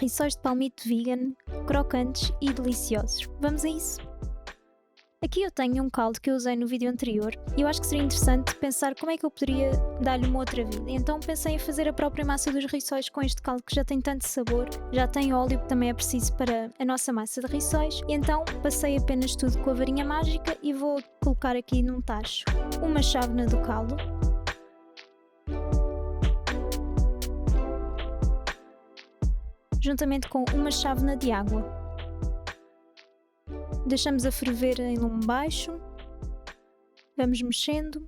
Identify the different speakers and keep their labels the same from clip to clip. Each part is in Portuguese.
Speaker 1: rissóis de palmito vegan, crocantes e deliciosos. Vamos a isso? Aqui eu tenho um caldo que eu usei no vídeo anterior e eu acho que seria interessante pensar como é que eu poderia dar-lhe uma outra vida. Então pensei em fazer a própria massa dos rissóis com este caldo que já tem tanto sabor, já tem óleo que também é preciso para a nossa massa de rissóis, e então passei apenas tudo com a varinha mágica e vou colocar aqui num tacho uma chávena do caldo, juntamente com uma chávena de água. Deixamos a ferver em lume baixo, vamos mexendo.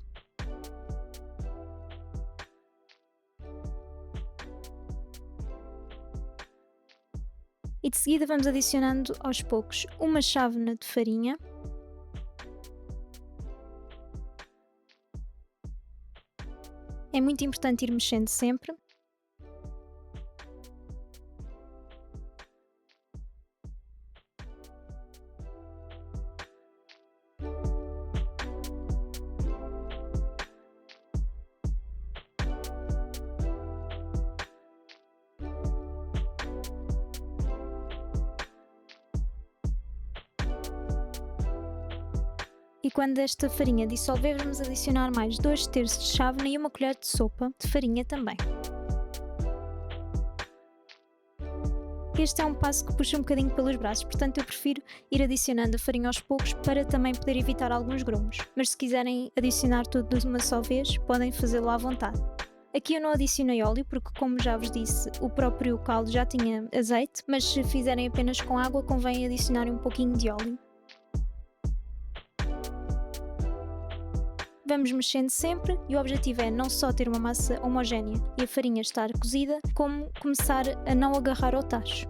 Speaker 1: E de seguida vamos adicionando aos poucos uma chávena de farinha. É muito importante ir mexendo sempre. E quando esta farinha dissolver, vamos adicionar mais 2/3 de chávena e uma colher de sopa de farinha também. Este é um passo que puxa um bocadinho pelos braços, portanto eu prefiro ir adicionando a farinha aos poucos para também poder evitar alguns grumos. Mas se quiserem adicionar tudo de uma só vez, podem fazê-lo à vontade. Aqui eu não adicionei óleo porque, como já vos disse, o próprio caldo já tinha azeite, mas se fizerem apenas com água, convém adicionarem um pouquinho de óleo. Vamos mexendo sempre e o objetivo é não só ter uma massa homogénea e a farinha estar cozida, como começar a não agarrar ao tacho.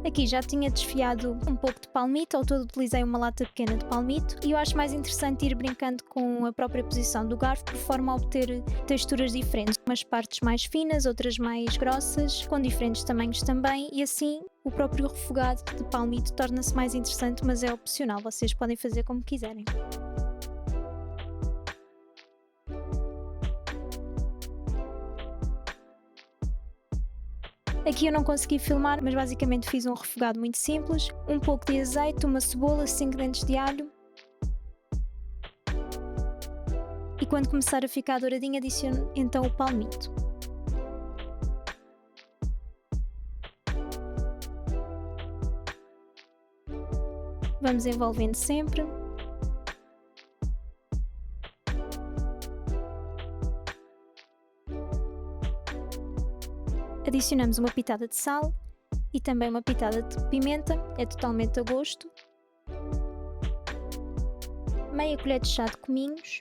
Speaker 1: Aqui já tinha desfiado um pouco de palmito, ao todo utilizei uma lata pequena de palmito e eu acho mais interessante ir brincando com a própria posição do garfo por forma a obter texturas diferentes, umas partes mais finas, outras mais grossas, com diferentes tamanhos também, e assim o próprio refogado de palmito torna-se mais interessante, mas é opcional, vocês podem fazer como quiserem. Aqui eu não consegui filmar, mas basicamente fiz um refogado muito simples, um pouco de azeite, uma cebola, 5 dentes de alho. E quando começar a ficar douradinho, adiciono então o palmito. Vamos envolvendo sempre. Adicionamos uma pitada de sal e também uma pitada de pimenta, é totalmente a gosto. Meia colher de chá de cominhos.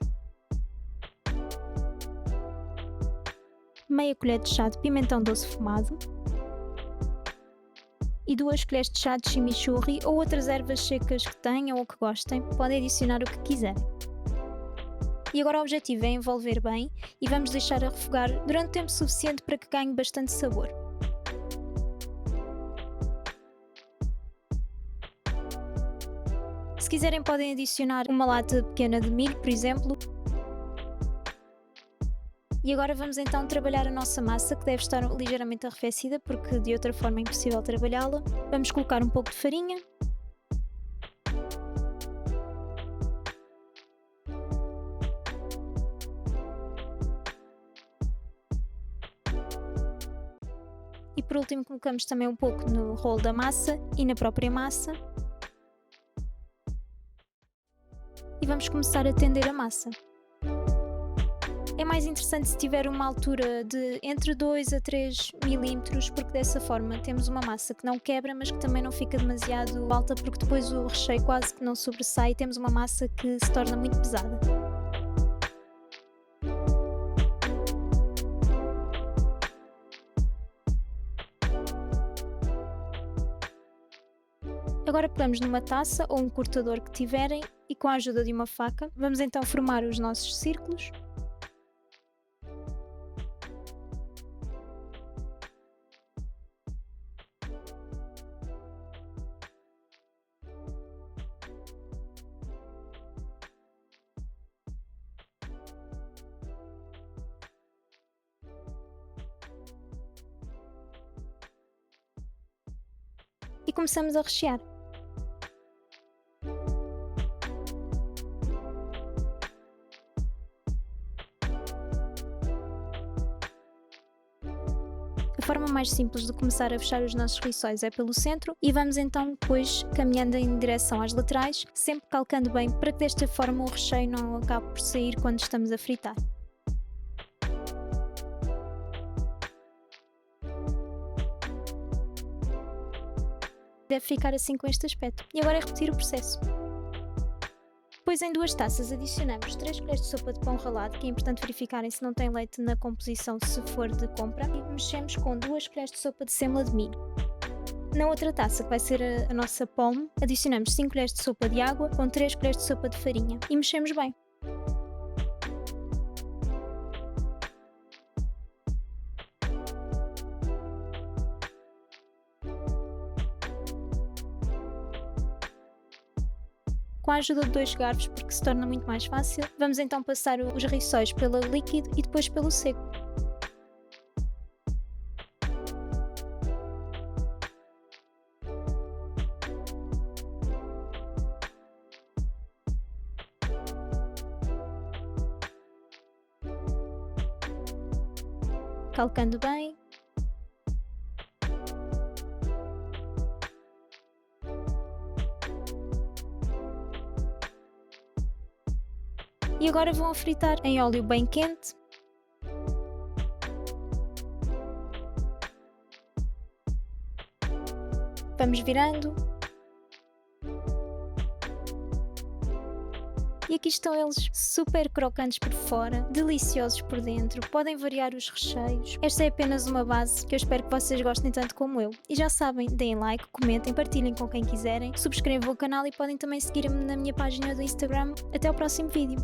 Speaker 1: Meia colher de chá de pimentão doce fumado. E 2 colheres de chá de chimichurri ou outras ervas secas que tenham ou que gostem, podem adicionar o que quiserem. E agora o objetivo é envolver bem e vamos deixar a refogar durante tempo suficiente para que ganhe bastante sabor. Se quiserem podem adicionar uma lata pequena de milho, por exemplo. E agora vamos então trabalhar a nossa massa, que deve estar ligeiramente arrefecida porque de outra forma é impossível trabalhá-la. Vamos colocar um pouco de farinha. E por último colocamos também um pouco no rolo da massa e na própria massa. E vamos começar a tender a massa. É mais interessante se tiver uma altura de entre 2 a 3 milímetros, porque dessa forma temos uma massa que não quebra, mas que também não fica demasiado alta, porque depois o recheio quase que não sobressai e temos uma massa que se torna muito pesada. Agora pegamos numa taça ou um cortador que tiverem e com a ajuda de uma faca, vamos então formar os nossos círculos. e começamos a rechear. A forma mais simples de começar a fechar os nossos rissóis é pelo centro e vamos então depois caminhando em direção às laterais, sempre calcando bem para que desta forma o recheio não acabe por sair quando estamos a fritar. Deve ficar assim com este aspecto. E agora é repetir o processo. Depois em 2 taças adicionamos 3 colheres de sopa de pão ralado, que é importante verificarem se não tem leite na composição se for de compra, e mexemos com 2 colheres de sopa de sêmola de milho. Na outra taça, que vai ser a nossa polme, adicionamos 5 colheres de sopa de água com 3 colheres de sopa de farinha e mexemos bem. Com a ajuda de 2 garfos, porque se torna muito mais fácil, vamos então passar os rissóis pelo líquido e depois pelo seco. Calcando bem. E agora vão a fritar em óleo bem quente. Vamos virando. E aqui estão eles, super crocantes por fora, deliciosos por dentro, podem variar os recheios. Esta é apenas uma base que eu espero que vocês gostem tanto como eu. E já sabem, deem like, comentem, partilhem com quem quiserem, subscrevam o canal e podem também seguir-me na minha página do Instagram. Até o próximo vídeo.